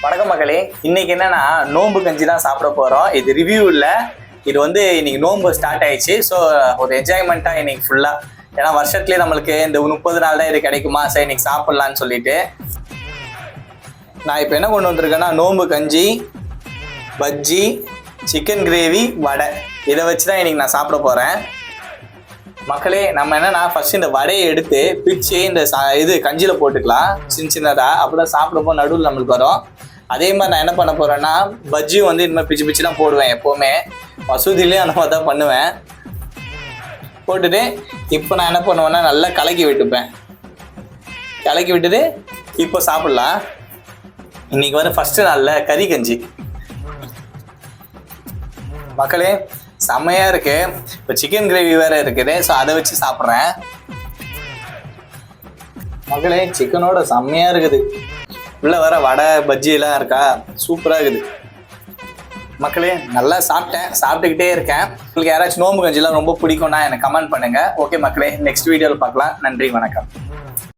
வணக்கம் மக்களே, இன்னைக்கு என்னன்னா நோன்பு கஞ்சி தான் சாப்பிட போறோம். இது ரிவ்யூ இல்லை, இது வந்து இன்னைக்கு நோன்பு ஸ்டார்ட் ஆயிடுச்சு. ஸோ ஒரு என்ஜாய்மெண்ட்டா இன்னைக்கு ஃபுல்லா, ஏன்னா வருஷத்துலேயே நம்மளுக்கு இந்த 30 நாள் தான் இது கிடைக்குமா, சரி இன்னைக்கு சாப்பிட்லான்னு சொல்லிட்டு நான் இப்போ என்ன கொண்டு வந்திருக்கேன்னா நோன்பு கஞ்சி, பஜ்ஜி, சிக்கன் கிரேவி, வடை, இதை வச்சு தான் இன்னைக்கு நான் சாப்பிட போகிறேன். மக்களே, நம்ம என்னன்னா ஃபர்ஸ்ட் இந்த வடையை எடுத்து பிச்சு இந்த இது கஞ்சியில் போட்டுக்கலாம் சின்ன சின்னதாக, அப்போ தான் சாப்பிடும்போது நடுவில் நம்மளுக்கு வரும். அதே மாதிரி நான் என்ன பண்ண போகிறேன்னா பஜ்ஜியும் வந்து இந்த மாதிரி பிச்சு பிச்சு தான் போடுவேன். எப்போவுமே மசூதிலையும் அந்த மாதிரி தான் பண்ணுவேன். போட்டுட்டு இப்போ நான் என்ன பண்ணுவேன்னா நல்லா கலக்கி விட்டுப்பேன். கலக்கி விட்டுட்டு இப்போ சாப்பிட்லாம். இன்னைக்கு வந்து ஃபஸ்ட்டு நாளில் கறி கஞ்சி. மக்களே செம்மையாக இருக்கு. இப்போ சிக்கன் கிரேவி வேறு இருக்குது, ஸோ அதை வச்சு சாப்பிட்றேன். மக்களே சிக்கனோட செம்மையாக இருக்குது. உள்ள வர வடை பஜ்ஜியெல்லாம் இருக்கா, சூப்பராக இருக்குது. மக்களே நல்லா சாப்பிட்டேன், சாப்பிட்டுக்கிட்டே இருக்கேன். உங்களுக்கு யாராச்சும் நோம்பு கஞ்சிலாம் ரொம்ப பிடிக்கும்னா எனக்கு கமெண்ட் பண்ணுங்கள். ஓகே மக்களே, நெக்ஸ்ட் வீடியோவில் பார்க்கலாம். நன்றி, வணக்கம்.